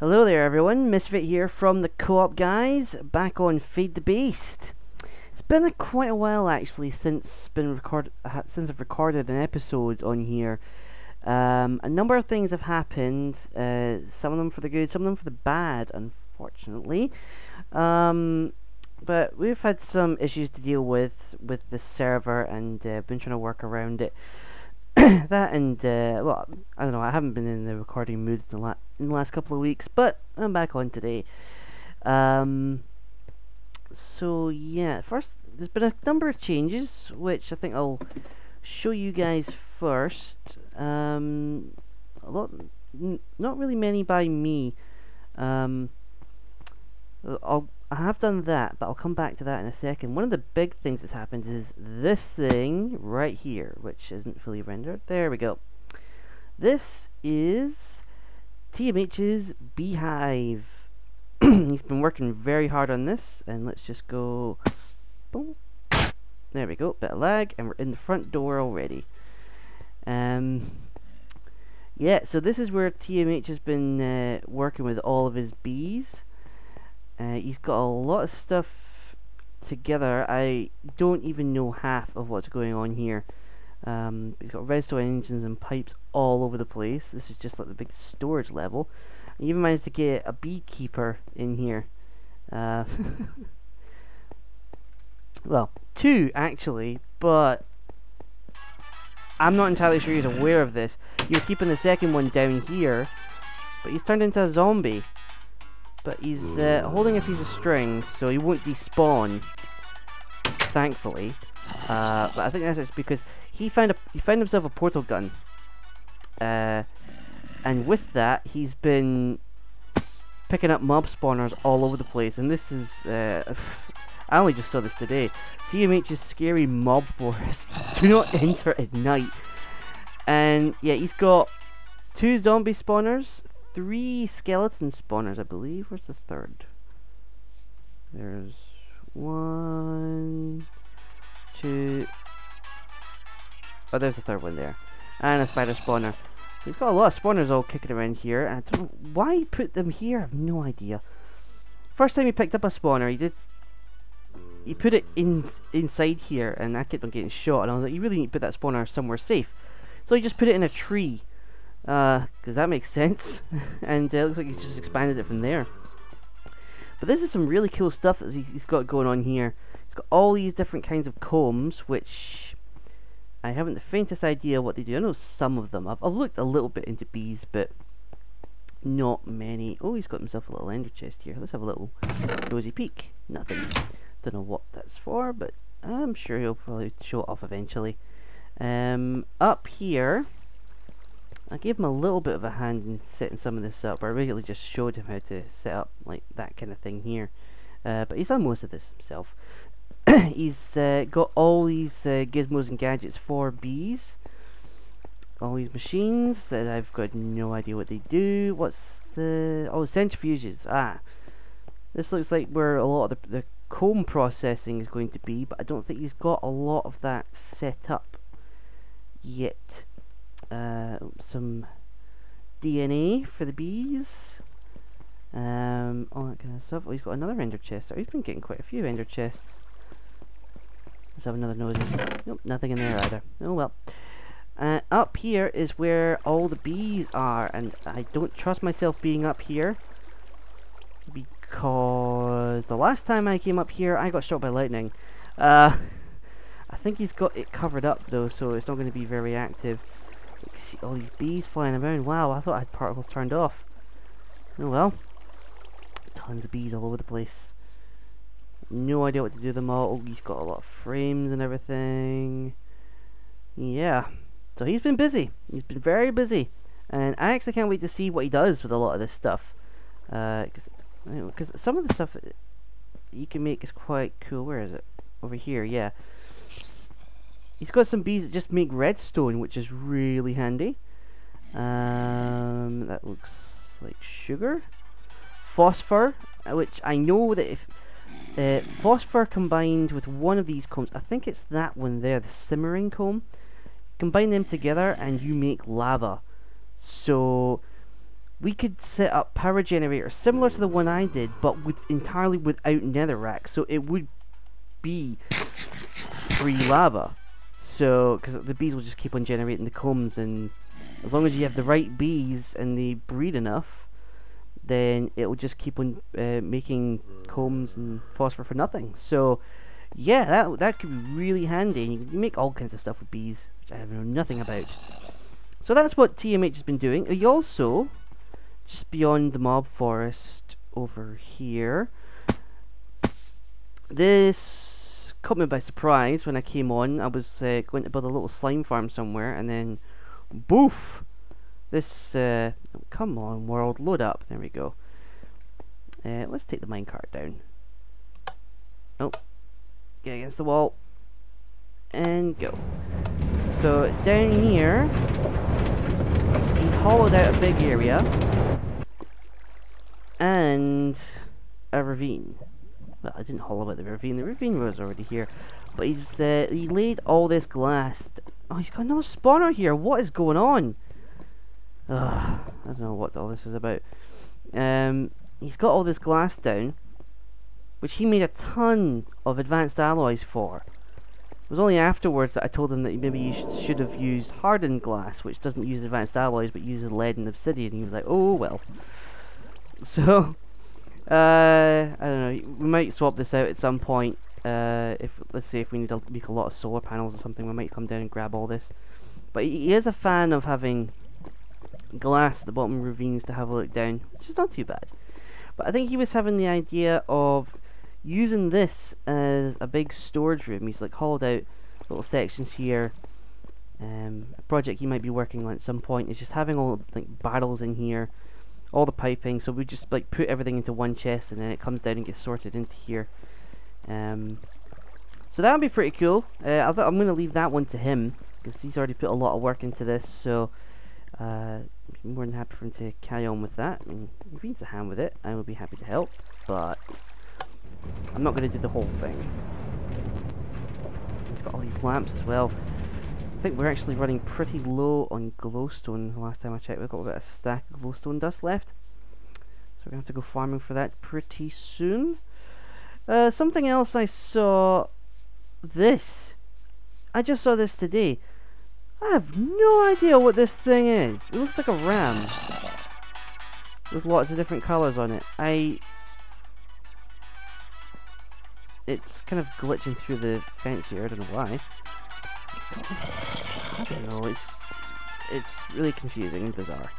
Hello there everyone, Misfit here from the cOOp guys, back on Feed the Beast. It's been quite a while actually since I've recorded an episode on here. A number of things have happened, some of them for the good, some of them for the bad, unfortunately. But we've had some issues to deal with the server, and been trying to work around it. That and well, I don't know. I haven't been in the recording mood in the last couple of weeks, but I'm back on today. So yeah, first there's been a number of changes, which I think I'll show you guys first. Not really many by me. I have done that, but I'll come back to that in a second. One of the big things that's happened is this thing right here, which isn't fully rendered. There we go. This is TMH's beehive. He's been working very hard on this, and let's just go. Boom. There we go. Bit of lag, and we're in the front door already. Yeah, so this is where TMH has been working with all of his bees. He's got a lot of stuff together. I don't even know half of what's going on here. He's got redstone engines and pipes all over the place. This is just like the big storage level. He even managed to get a beekeeper in here. Well, two actually, but I'm not entirely sure he's aware of this. He was keeping the second one down here, but he's turned into a zombie. But he's holding a piece of string, so he won't despawn, thankfully. But I think that's because he found himself a portal gun, and with that he's been picking up mob spawners all over the place. And this is I only just saw this today. TMH's scary mob forest. Do not enter at night. And yeah, he's got 2 zombie spawners, 3 skeleton spawners, I believe. Where's the third? There's 1, 2. Oh, there's the third one there. And a spider spawner. So he's got a lot of spawners all kicking around here. And I don't know why he put them here. I have no idea. First time he picked up a spawner, he put it inside here, and I kept on getting shot. And I was like, you really need to put that spawner somewhere safe. So he just put it in a tree. Because that makes sense. And it looks like he's just expanded it from there. But this is some really cool stuff that he's got going on here. He's got all these different kinds of combs, which I haven't the faintest idea what they do. I know some of them. I've looked a little bit into bees, but not many. Oh, he's got himself a little ender chest here. Let's have a little nosy peek. Nothing. Don't know what that's for, but I'm sure he'll probably show it off eventually. Up here, I gave him a little bit of a hand in setting some of this up. I really just showed him how to set up like that kind of thing here. But he's done most of this himself. He's got all these gizmos and gadgets for bees. All these machines that I've got no idea what they do. What's the... oh, centrifuges. Ah. This looks like where a lot of the comb processing is going to be, but I don't think he's got a lot of that set up yet. Some DNA for the bees, all that kind of stuff. Oh, he's got another ender chest. He's been getting quite a few ender chests. Let's have another nosy. Nope, nothing in there either. Oh well. Up here is where all the bees are, and I don't trust myself being up here because the last time I came up here I got struck by lightning. I think he's got it covered up though, so it's not going to be very active. You can see all these bees flying around. Wow, I thought I had particles turned off. Oh well. Tons of bees all over the place. No idea what to do with them all. Oh, he's got a lot of frames and everything. Yeah. So he's been busy. He's been very busy. And I actually can't wait to see what he does with a lot of this stuff. Because some of the stuff you can make is quite cool. Where is it? Over here, yeah. He's got some bees that just make redstone, which is really handy. That looks like sugar. Phosphor, which I know that if phosphor combined with one of these combs, I think it's that one there, the simmering comb, combine them together and you make lava. So we could set up power generators similar to the one I did, but entirely without netherrack, so it would be free lava. So, because the bees will just keep on generating the combs, and as long as you have the right bees and they breed enough, then it will just keep on making combs and phosphor for nothing. So, yeah, that could be really handy. You can make all kinds of stuff with bees, which I know nothing about. So that's what TMH has been doing. He also, just beyond the mob forest over here, this caught me by surprise when I came on. I was going to build a little slime farm somewhere, and then boof! This, come on world, load up. There we go. Let's take the minecart down. Nope. Get against the wall. And go. So, down here, he's hollowed out a big area. And a ravine. Well, I didn't hollow out the ravine. The ravine was already here. But he's, he laid all this glass. Oh, he's got another spawner here. What is going on? I don't know what all this is about. He's got all this glass down, which he made a ton of advanced alloys for. It was only afterwards that I told him that maybe you should have used hardened glass, which doesn't use advanced alloys but uses lead and obsidian. He was like, oh well. So, I don't know. We might swap this out at some point. Let's say if we need to make a lot of solar panels or something, we might come down and grab all this. But he is a fan of having glass at the bottom of ravines to have a look down, which is not too bad. But I think he was having the idea of using this as a big storage room. He's like hollowed out little sections here. A project he might be working on at some point is just having all like barrels in here, all the piping. So we just like put everything into one chest, and then it comes down and gets sorted into here. So that would be pretty cool. I'm going to leave that one to him because he's already put a lot of work into this. So I'm more than happy for him to carry on with that. I mean, if he needs a hand with it, I will be happy to help. But I'm not going to do the whole thing. He's got all these lamps as well. I think we're actually running pretty low on glowstone. The last time I checked, we've got about a stack of glowstone dust left. So we're going to have to go farming for that pretty soon. Something else I saw. This. I just saw this today. I have no idea what this thing is. It looks like a ram with lots of different colours on it. It's kind of glitching through the fence here. I don't know why. I don't know. It's really confusing and bizarre.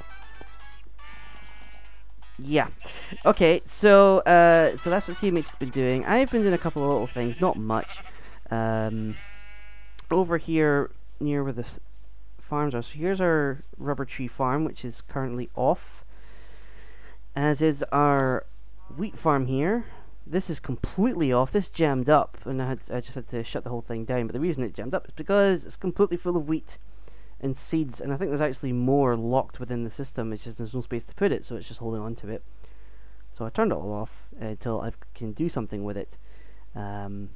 Yeah. Okay. So so that's what TMH has been doing. I've been doing a couple of little things, not much. Over here near where the farms are. So here's our rubber tree farm, which is currently off, as is our wheat farm here. This is completely off. This jammed up, and I just had to shut the whole thing down. But the reason it jammed up is because it's completely full of wheat and seeds, and I think there's actually more locked within the system. It's just there's no space to put it, so it's just holding on to it. So I turned it all off until I can do something with it, and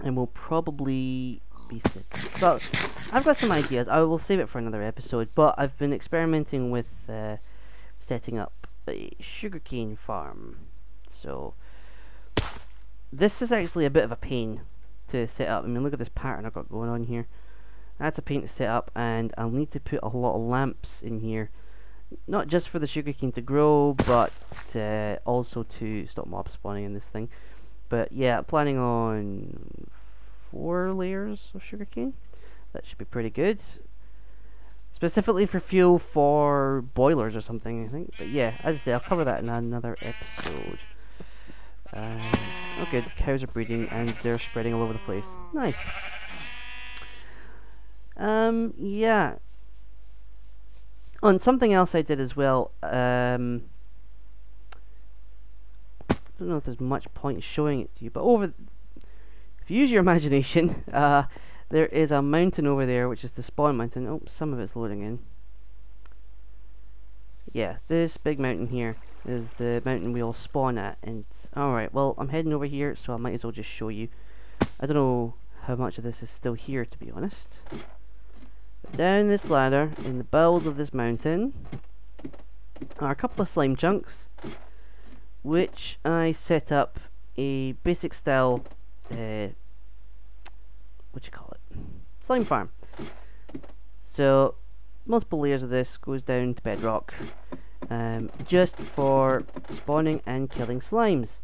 we'll probably be sick. So I've got some ideas. I will save it for another episode, but I've been experimenting with setting up a sugarcane farm. So this is actually a bit of a pain to set up. I mean, look at this pattern I've got going on here. That's a pain to set up, and I'll need to put a lot of lamps in here, not just for the sugarcane to grow, but also to stop mob spawning in this thing. But yeah, planning on 4 layers of sugarcane. That should be pretty good. Specifically for fuel for boilers or something, I think. But yeah, as I say, I'll cover that in another episode. Okay, the cows are breeding and they're spreading all over the place. Nice. Yeah. Oh, and something else I did as well. I don't know if there's much point showing it to you, but if you use your imagination, there is a mountain over there, which is the spawn mountain. Oh, some of it's loading in. Yeah, this big mountain here is the mountain we all spawn at. And alright, well, I'm heading over here, so I might as well just show you. I don't know how much of this is still here, to be honest. But down this ladder, in the bowels of this mountain, are a couple of slime chunks, which I set up a basic style, what you call it, slime farm. So multiple layers of this goes down to bedrock, just for spawning and killing slimes,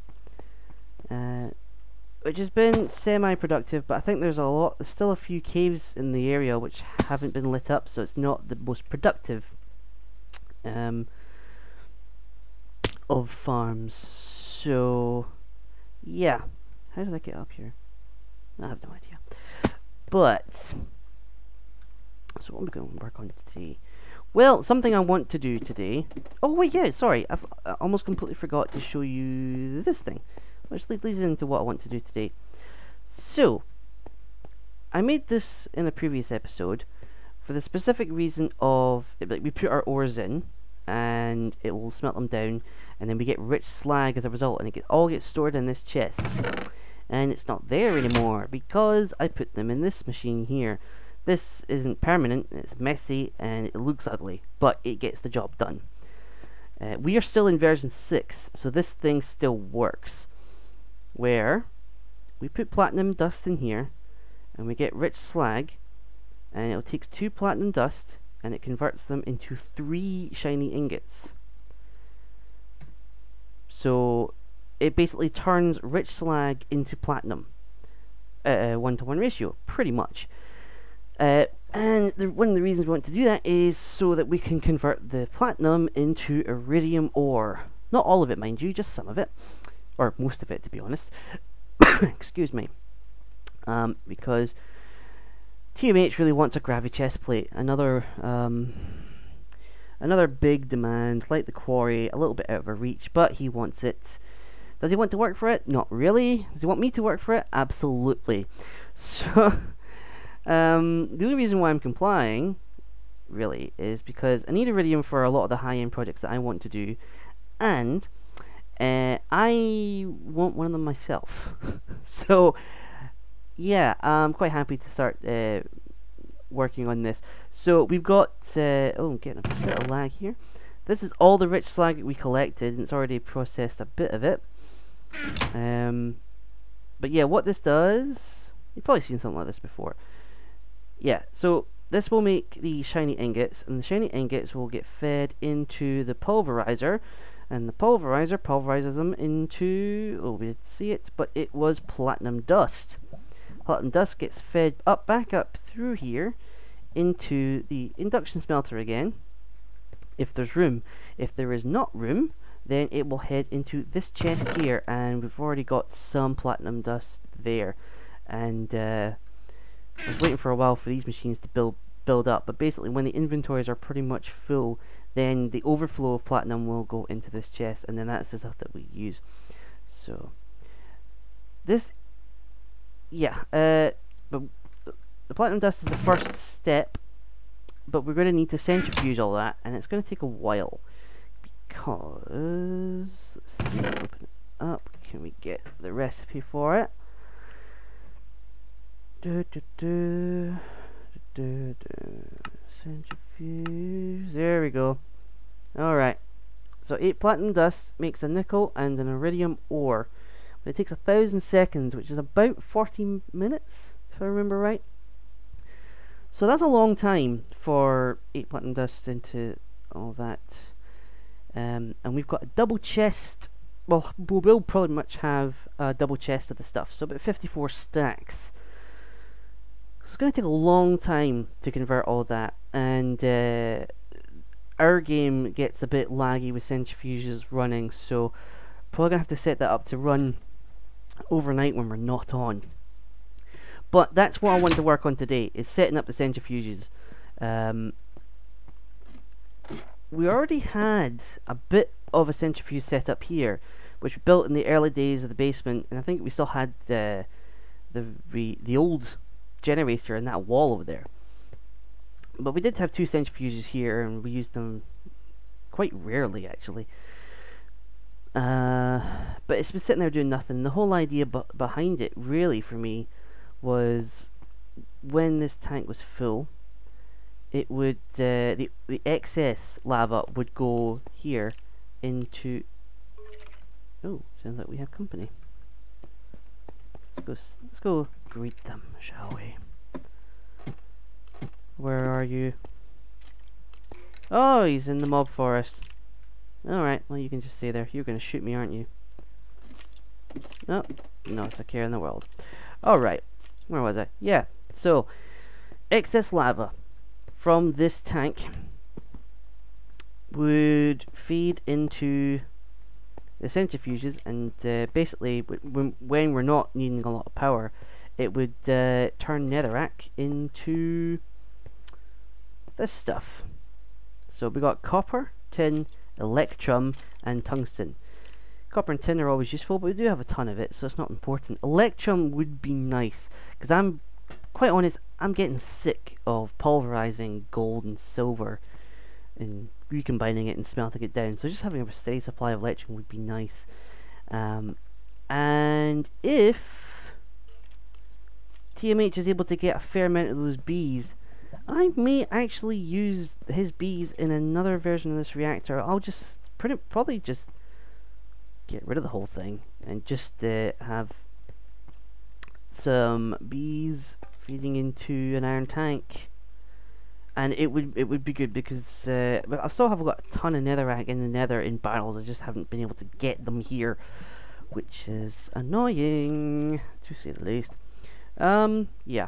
which has been semi-productive, but I think there's still a few caves in the area which haven't been lit up, so it's not the most productive of farms. So yeah, how did I get up here? I have no idea. But so what am I going to work on today? Well, something I want to do today. Oh wait, yeah, sorry, I almost completely forgot to show you this thing, which leads into what I want to do today. So I made this in a previous episode for the specific reason of we put our ores in, and it will smelt them down, and then we get rich slag as a result, and it all gets stored in this chest. And it's not there anymore because I put them in this machine here. This isn't permanent, it's messy, and it looks ugly, but it gets the job done. We are still in version 6, so this thing still works. Where we put platinum dust in here, and we get rich slag, and it takes 2 platinum dust, and it converts them into 3 shiny ingots. So it basically turns rich slag into platinum, 1-to-1 ratio, pretty much. And one of the reasons we want to do that is so that we can convert the platinum into iridium ore. Not all of it, mind you, just some of it, or most of it, to be honest. Excuse me. Because TMH really wants a gravity chest plate. Another big demand, like the quarry, a little bit out of our reach, but he wants it. Does he want to work for it? Not really. Does he want me to work for it? Absolutely. So the only reason why I'm complying, really, is because I need iridium for a lot of the high-end projects that I want to do, and I want one of them myself. So yeah, I'm quite happy to start working on this. So we've got oh, I'm getting a bit of lag here. This is all the rich slag that we collected, and it's already processed a bit of it. But yeah, what this does, you've probably seen something like this before. Yeah, so this will make the shiny ingots, and the shiny ingots will get fed into the pulverizer, and the pulverizer pulverizes them into, oh, we didn't see it, but it was platinum dust. Platinum dust gets fed back up through here into the induction smelter again, if there's room. If there is not room, then it will head into this chest here, and we've already got some platinum dust there. And I was waiting for a while for these machines to build up, but basically when the inventories are pretty much full, then the overflow of platinum will go into this chest, and then that's the stuff that we use. So this, yeah, but the platinum dust is the first step, but we're going to need to centrifuge all that, and it's going to take a while, because, let's see, open it up, can we get the recipe for it? Centrifuge, there we go. Alright, so 8 platinum dust makes a nickel and an iridium ore. But it takes 1,000 seconds, which is about 40 minutes, if I remember right. So that's a long time for 8 platinum dust into all that. And we've got a double chest. Well, we'll probably much have a double chest of the stuff, so about 54 stacks. It's going to take a long time to convert all that, and our game gets a bit laggy with centrifuges running, so probably going to have to set that up to run overnight when we're not on. But that's what I want to work on today, is setting up the centrifuges. We already had a bit of a centrifuge set up here, which we built in the early days of the basement, and I think we still had the old generator in that wall over there. But we did have 2 centrifuges here, and we used them quite rarely, actually. But it's been sitting there doing nothing. The whole idea behind it, really, for me, was when this tank was full, it would the excess lava would go here into. Oh, sounds like we have company. Let's go greet them, shall we? Where are you? Oh, he's in the mob forest. Alright, well you can just stay there. You're gonna shoot me, aren't you? No, not a care in the world. Alright, where was I? Yeah, so, excess lava from this tank would feed into the centrifuges, and basically when we're not needing a lot of power, it would turn netherrack into this stuff. So we got copper, tin, electrum, and tungsten. Copper and tin are always useful, but we do have a ton of it, so it's not important. Electrum would be nice, because I'm quite honest, I'm getting sick of pulverizing gold and silver and recombining it and smelting it down, so just having a steady supply of electrum would be nice. And if TMH is able to get a fair amount of those bees, I may actually use his bees in another version of this reactor. I'll just probably just get rid of the whole thing and just have some bees feeding into an iron tank, and it would be good because I still have got a ton of netherrack in the nether in barrels. I just haven't been able to get them here, which is annoying to say the least. Yeah,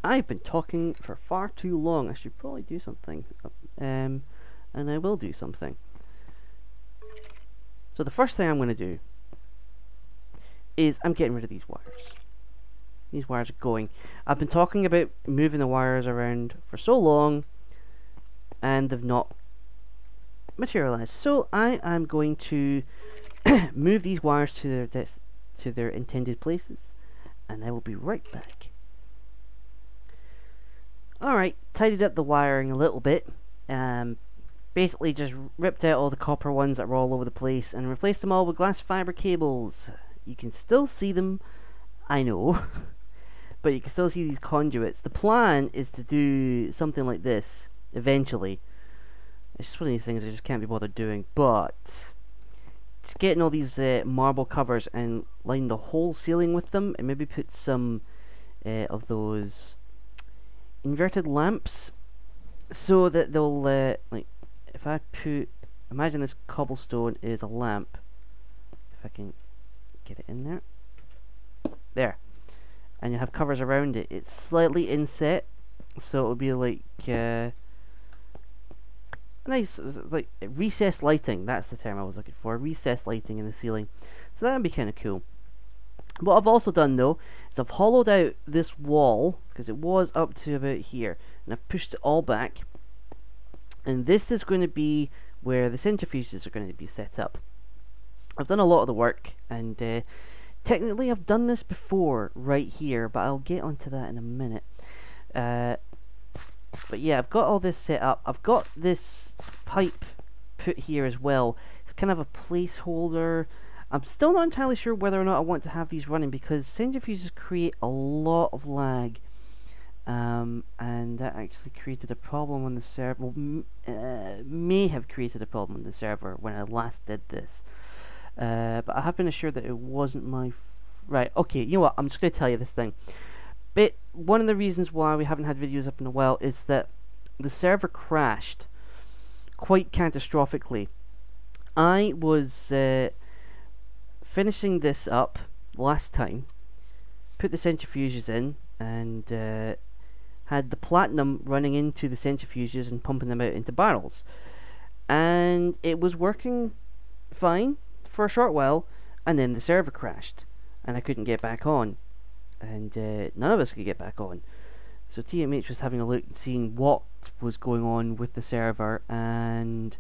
I've been talking for far too long. I should probably do something, and I will do something. So the first thing I'm going to do is I'm getting rid of these wires. These wires are going. I've been talking about moving the wires around for so long, and they've not materialized. So I am going to move these wires to their intended places, and I will be right back. Alright, tidied up the wiring a little bit. Basically just ripped out all the copper ones that were all over the place and replaced them all with glass fiber cables. You can still see them, I know, but you can still see these conduits. The plan is to do something like this eventually. It's just one of these things I just can't be bothered doing, but just getting all these marble covers and line the whole ceiling with them, and maybe put some of those inverted lamps so that they'll like, if I put, imagine this cobblestone is a lamp, if I can get it in there, and you have covers around it. It's slightly inset, so it'll be like nice, like recessed lighting. That's the term I was looking for, recessed lighting in the ceiling. So that would be kind of cool. What I've also done though is I've hollowed out this wall, because it was up to about here, and I've pushed it all back, and this is going to be where the centrifuges are going to be set up. I've done a lot of the work, and technically I've done this before right here, but I'll get onto that in a minute. But yeah, I've got all this set up. I've got this pipe put here as well. It's kind of a placeholder. I'm still not entirely sure whether or not I want to have these running, because centrifuges create a lot of lag, and that actually created a problem on the server. Well, may have created a problem on the server when I last did this, but I have been assured that it wasn't my right. Okay, you know what, I'm just going to tell you this thing. But one of the reasons why we haven't had videos up in a while is that the server crashed quite catastrophically. I was finishing this up last time, put the centrifuges in, and had the platinum running into the centrifuges and pumping them out into barrels, and it was working fine for a short while, and then the server crashed and I couldn't get back on, and none of us could get back on. So TMH was having a look and seeing what was going on with the server, and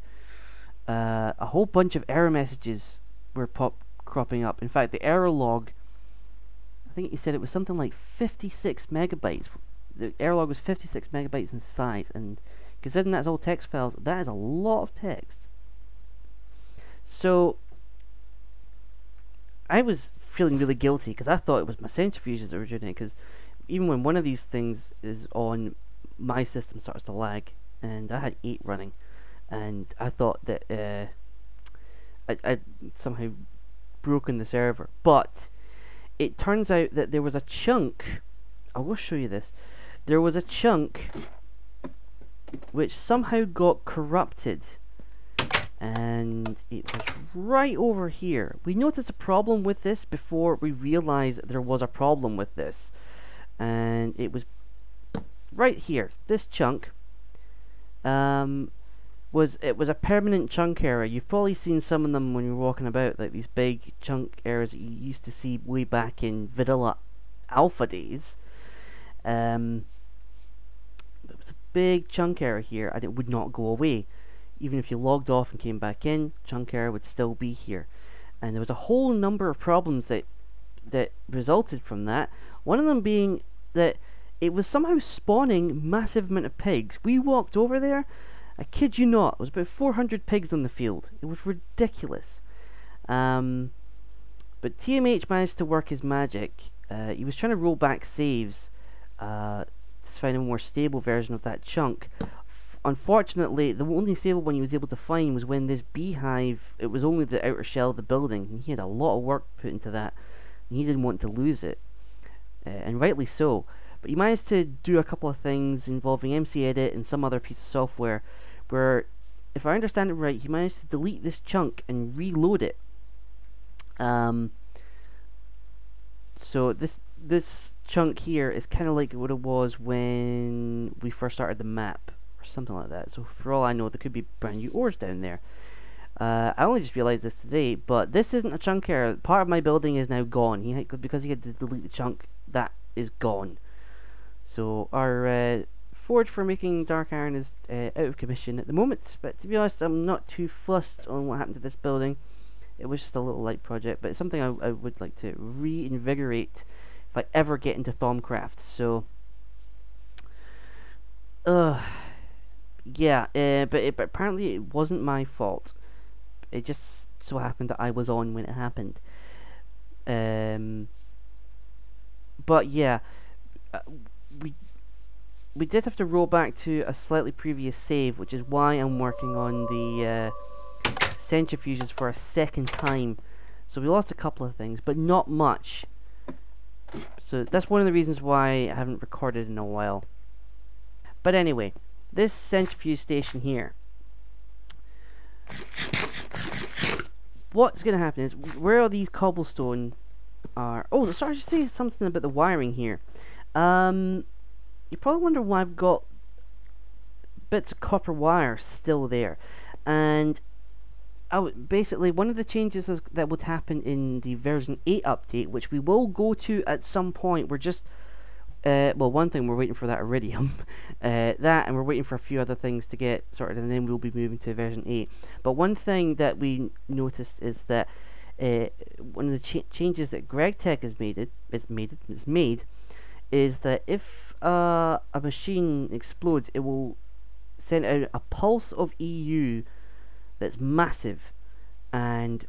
a whole bunch of error messages were cropping up. In fact, the error log, I think he said it was something like 56 megabytes. The error log was 56 megabytes in size, and considering that's all text files, that is a lot of text. So I was feeling really guilty because I thought it was my centrifuges that were doing it, because even when one of these things is on, my system starts to lag, and I had 8 running, and I thought that I'd somehow broken the server, but it turns out that there was a chunk. I will show you this. There was a chunk which somehow got corrupted, and it was right over here. We noticed a problem with this before we realized that there was a problem with this, and it was right here. This chunk was a permanent chunk error. You've probably seen some of them when you're walking about, like these big chunk errors that you used to see way back in vanilla alpha days. There was a big chunk error here, and it would not go away. Even if you logged off and came back in, chunk error would still be here. And there was a whole number of problems that resulted from that. One of them being that it was somehow spawning massive amount of pigs. We walked over there, I kid you not, it was about 400 pigs on the field. It was ridiculous. But TMH managed to work his magic. He was trying to roll back saves to find a more stable version of that chunk. Unfortunately, the only stable one he was able to find was when this beehive, it was only the outer shell of the building, and he had a lot of work put into that, and he didn't want to lose it, and rightly so. But he managed to do a couple of things involving MC Edit and some other piece of software, where, if I understand it right, he managed to delete this chunk and reload it. So this chunk here is kind of like what it was when we first started the map, or something like that. So for all I know, there could be brand new ores down there. I only just realized this today, but this isn't a chunk error. Part of my building is now gone. Because he had to delete the chunk, that is gone. So our forge for making dark iron is out of commission at the moment. But to be honest, I'm not too fussed on what happened to this building. It was just a little light project, but it's something I would like to reinvigorate if I ever get into Thaumcraft. So, yeah, but apparently it wasn't my fault. It just so happened that I was on when it happened. But yeah, we did have to roll back to a slightly previous save, which is why I'm working on the centrifuges for a second time. So we lost a couple of things, but not much. So that's one of the reasons why I haven't recorded in a while. But anyway, this centrifuge station here, what's going to happen is, where all these cobblestone are... Oh, sorry, I should say something about the wiring here. You probably wonder why I've got bits of copper wire still there. And basically, one of the changes that would happen in the version 8 update, which we will go to at some point, we're just... well, one thing, we're waiting for that Iridium. That, and we're waiting for a few other things to get sorted, and then we'll be moving to version 8. But one thing that we noticed is that one of the changes that GregTech has made is that if a machine explodes, it will send out a pulse of EU that's massive, and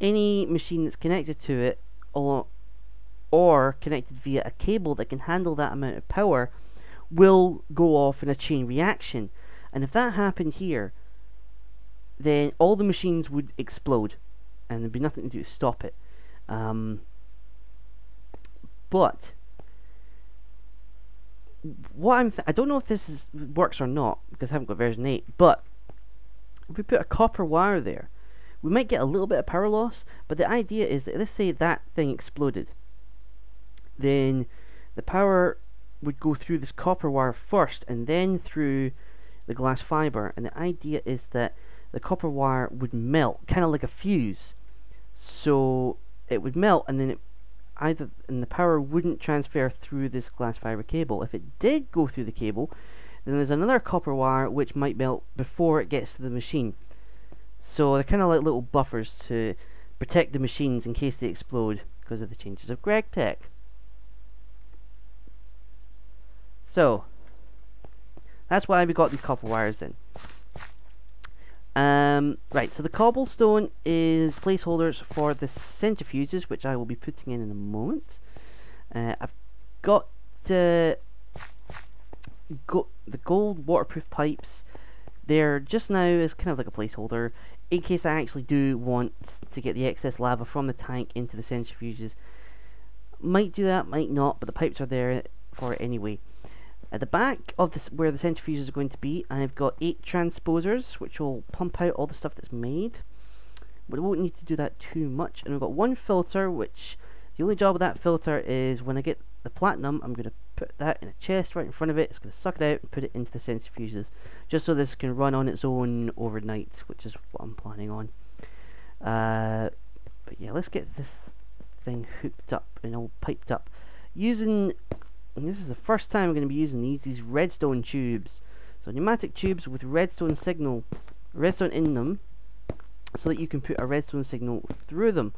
any machine that's connected to it, or connected via a cable that can handle that amount of power, will go off in a chain reaction. And if that happened here, then all the machines would explode, and there'd be nothing to do to stop it. But what I don't know if this works or not, because I haven't got version 8, but if we put a copper wire there, we might get a little bit of power loss, but the idea is that, let's say that thing exploded, then the power would go through this copper wire first, and then through the glass fiber, and the idea is that the copper wire would melt, kind of like a fuse. So it would melt, and then the power wouldn't transfer through this glass fiber cable. If it did go through the cable, then there's another copper wire which might melt before it gets to the machine. So they're kind of like little buffers to protect the machines in case they explode because of the changes of GregTech. So that's why we got these copper wires in. Right, so the cobblestone is placeholders for the centrifuges, which I will be putting in a moment. I've got the gold waterproof pipes. They're just now as kind of like a placeholder in case I actually do want to get the excess lava from the tank into the centrifuges. Might do that, might not, but the pipes are there for it anyway. At the back of this, where the centrifuges are going to be, I've got 8 transposers, which will pump out all the stuff that's made. But I won't need to do that too much. And I've got 1 filter, which the only job of that filter is when I get the platinum, I'm going to put that in a chest right in front of it. It's going to suck it out and put it into the centrifuges, just so this can run on its own overnight, which is what I'm planning on. But yeah, let's get this thing hooked up and all piped up. And this is the first time I'm going to be using these redstone tubes. So pneumatic tubes with redstone in them, so that you can put a redstone signal through them.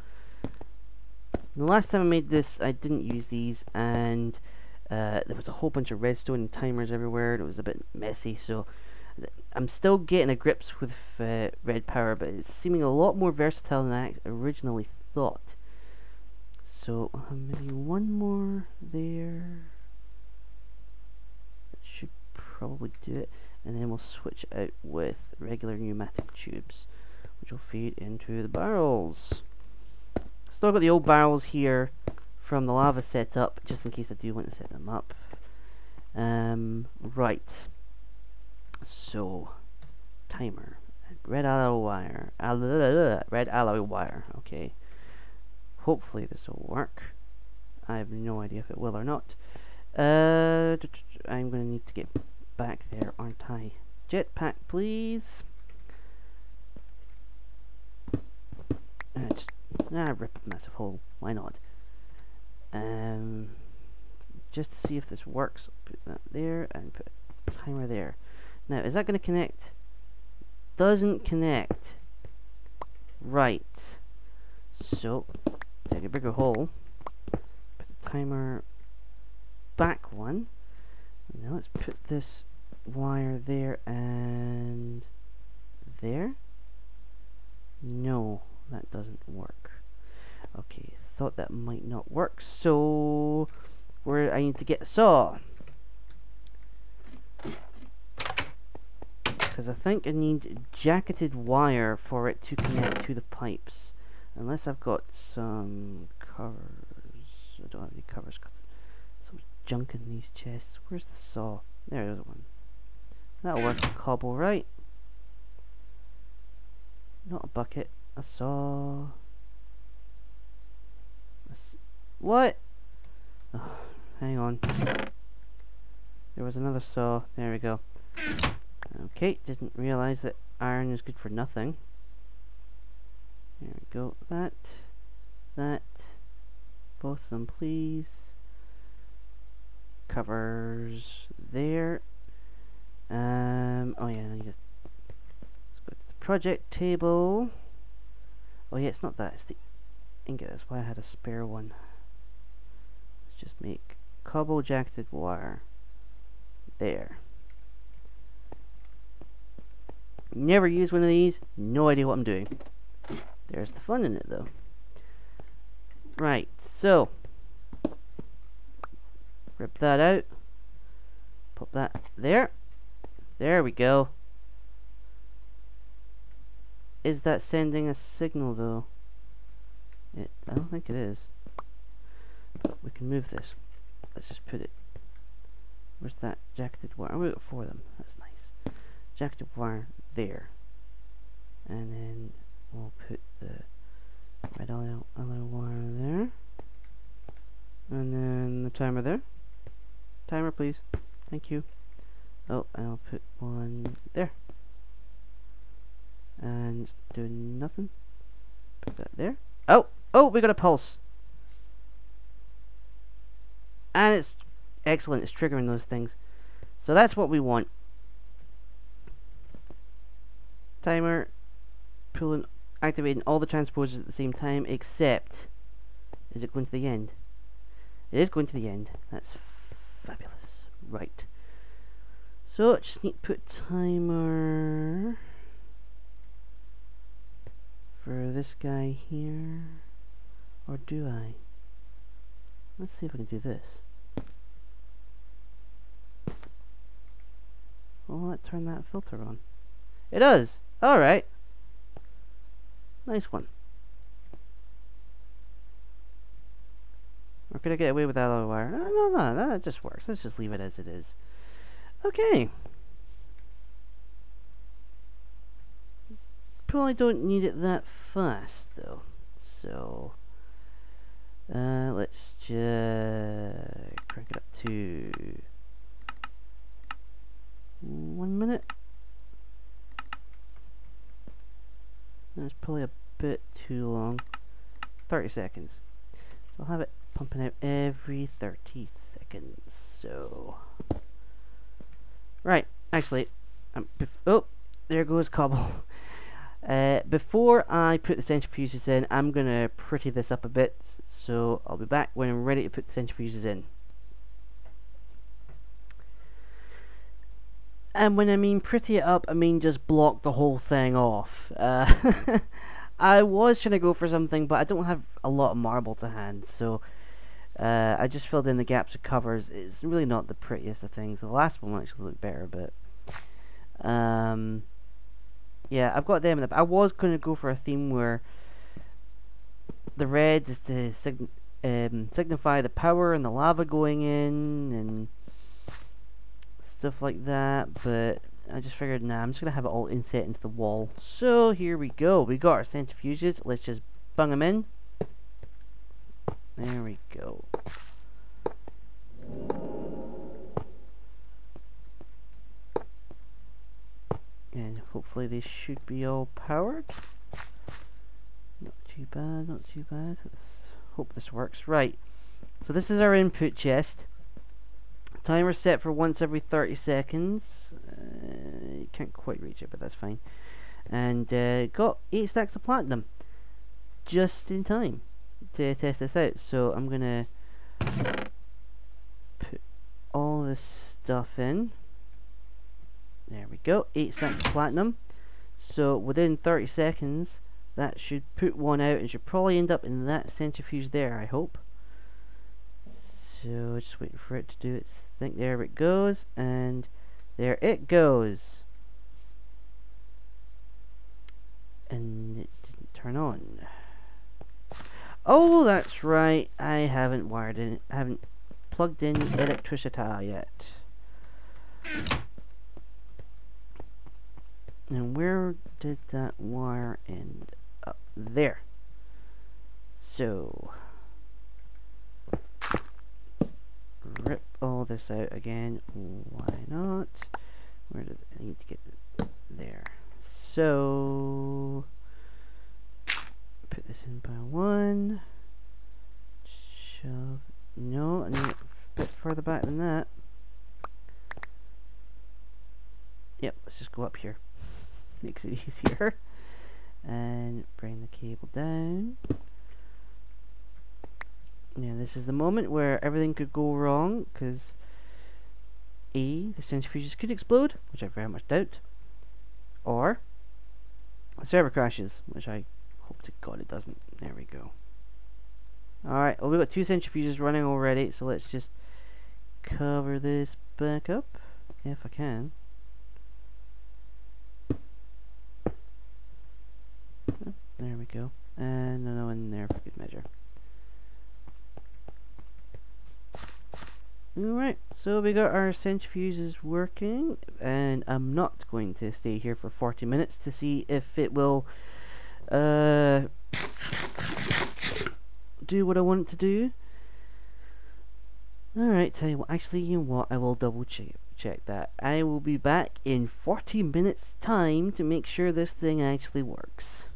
The last time I made this, I didn't use these, and there was a whole bunch of redstone timers everywhere. It was a bit messy, so I'm still getting a grips with red power, but it's seeming a lot more versatile than I originally thought. So maybe 1 more there. That should probably do it, and then we'll switch out with regular pneumatic tubes, which will feed into the barrels. Still got the old barrels here from the lava setup, just in case I do want to set them up. Right. So, timer. Red alloy wire. Red alloy wire. Okay. Hopefully this will work. I have no idea if it will or not. I'm going to need to get back there, aren't I? Jetpack, please. Rip a massive hole. Why not? Just to see if this works, put that there and put a timer there. Now, is that going to connect? Doesn't connect. Right. So, take a bigger hole. Put the timer back one. Now let's put this wire there and there. No, that doesn't work. Okay, thought that might not work, so I need to get a saw. Because I think I need jacketed wire for it to connect to the pipes. Unless I've got some covers. I don't have any covers. So much junk in these chests. Where's the saw? There's one. That'll work. Cobble, right? Not a bucket. A saw. What? Oh, hang on. There was another saw. There we go. Okay, didn't realize that iron is good for nothing. There we go. That. Both of them, please. Covers there. Oh yeah, let's go to the project table. Oh yeah, it's not that, it's the ingot. That's why I had a spare one. Let's just make cobble jacketed wire. There. Never used one of these. No idea what I'm doing. There's the fun in it, though. Right, so rip that out. Pop that there. There we go. Is that sending a signal, though? I don't think it is. But we can move this. Let's just put it. Where's that jacketed wire? Oh, we got 4 of them. That's nice. Jacketed wire there. And then we'll put the red alloy wire there. And then the timer there. Timer, please. Thank you. Oh, and I'll put one there. And it's doing nothing. Put that there. Oh! Oh, we got a pulse. And it's excellent. It's triggering those things. So that's what we want. Timer. Pulling, activating all the transposers at the same time, except... Is it going to the end? It is going to the end. That's fabulous. Right. So, just need to put timer for this guy here. Or do I? Let's see if I can do this. will that turn that filter on? It does! Alright. Nice one. Or could I get away with that other wire? No, that just works. Let's just leave it as it is. Okay. Probably don't need it that fast, though. So, let's just crank it up to 1 minute. That's probably a bit too long. 30 seconds. So I'll have it pumping out every 30 seconds. So, right. Actually, oh, there goes cobble. Before I put the centrifuges in, I'm gonna pretty this up a bit. So I'll be back when I'm ready to put the centrifuges in. And when I mean pretty it up, I mean just block the whole thing off. I was trying to go for something, but I don't have a lot of marble to hand, so I just filled in the gaps with covers. It's really not the prettiest of things. The last one actually looked better, but yeah, I've got them in the. I was going to go for a theme where the red is to signify the power and the lava going in and stuff like that, but I just figured, nah, I'm just going to have it all inset into the wall. So here we go. We got our centrifuges. Let's just bung them in. There we go. And hopefully they should be all powered. Not too bad, not too bad. Let's hope this works. Right, so this is our input chest. Timer set for once every 30 seconds. You can't quite reach it, but that's fine. And got 8 stacks of platinum. Just in time to test this out. So I'm gonna put all this stuff in. There we go, 8 stacks of platinum. So within 30 seconds, that should put one out and should probably end up in that centrifuge there, I hope. So just waiting for it to do its thing. There it goes, and there it goes. And it didn't turn on. Oh, that's right. I haven't wired in. I haven't plugged in electricity yet. And where did that wire end up? There. So rip all this out again. Why not? Where did I need to get it? There. So put this in by 1. Shove. No, I need it a bit further back than that. Yep, let's just go up here. Makes it easier. And bring the cable down. Now this is the moment where everything could go wrong, because A, the centrifuges could explode, which I very much doubt, or the server crashes, which I hope to God it doesn't. There we go. Alright, well, we've got 2 centrifuges running already, so let's just cover this back up, if I can. There we go. And another one there for good measure. Alright, so we got our centrifuges working, and I'm not going to stay here for 40 minutes to see if it will do what I want it to do. Alright, tell you what, actually, you know what, I will double check that. I will be back in 40 minutes time to make sure this thing actually works.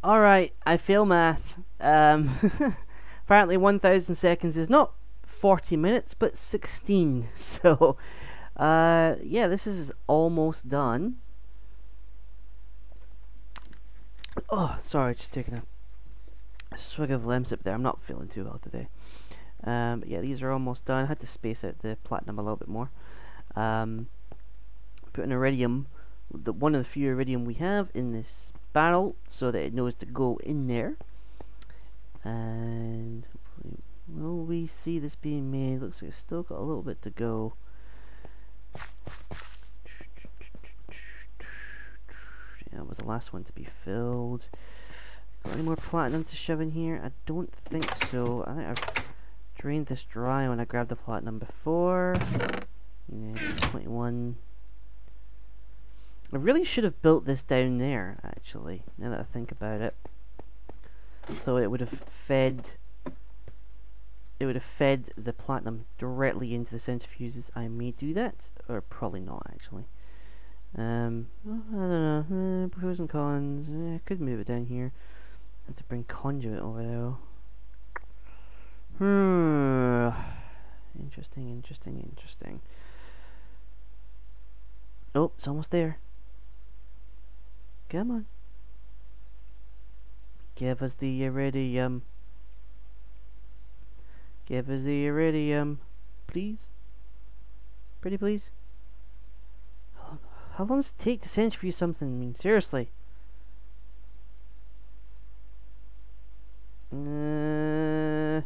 Alright, I fail math. Apparently 1000 seconds is not 40 minutes, but 16. So, yeah, this is almost done. Oh, sorry, just taking a swig of Lemsip there. I'm not feeling too well today. But yeah, these are almost done. I had to space out the platinum a little bit more. Put an Iridium, one of the few Iridium we have in this barrel, so that it knows to go in there. And hopefully, will we see this being made? Looks like it's still got a little bit to go. Yeah, that was the last one to be filled. Got any more platinum to shove in here? I don't think so. I think I've drained this dry when I grabbed the platinum before. Yeah, 21. I really should have built this down there, actually, now that I think about it. So it would have fed the platinum directly into the centrifuges. I may do that, or probably not, actually. I don't know. Pros and cons. I could move it down here. I have to bring conduit over though. Interesting. Oh, it's almost there. Come on. Give us the iridium. Give us the iridium. Please? Pretty please? How long does it take to centrifuge something? I mean, seriously. Come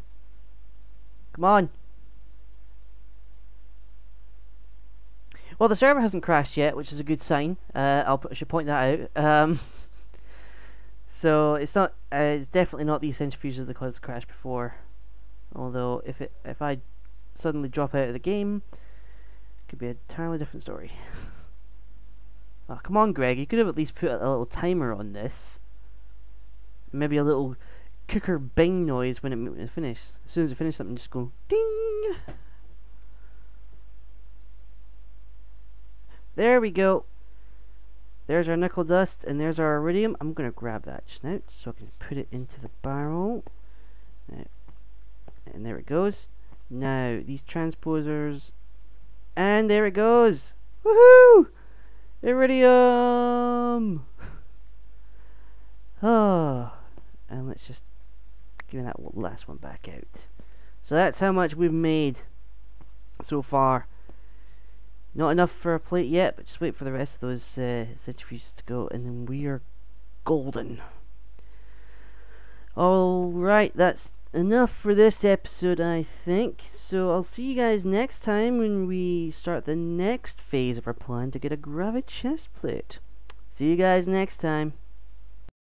on. Well, the server hasn't crashed yet, which is a good sign. I should point that out. So it's not. It's definitely not these centrifuges that caused the crash before. Although if I suddenly drop out of the game, it could be an entirely different story. Oh, come on, Greg. You could have at least put a little timer on this. Maybe a little cooker bing noise when it finishes. As soon as it finishes something, just go ding. There we go. There's our nickel dust, and there's our iridium. I'm going to grab that just now, so I can put it into the barrel. Now, and there it goes. Now, these transposers, and there it goes. Woohoo! Iridium! Oh, and let's just give that last one back out. So that's how much we've made so far. Not enough for a plate yet, but just wait for the rest of those centrifuges to go, and then we are golden. Alright, that's enough for this episode, I think. So I'll see you guys next time when we start the next phase of our plan to get a gravity chest plate. See you guys next time.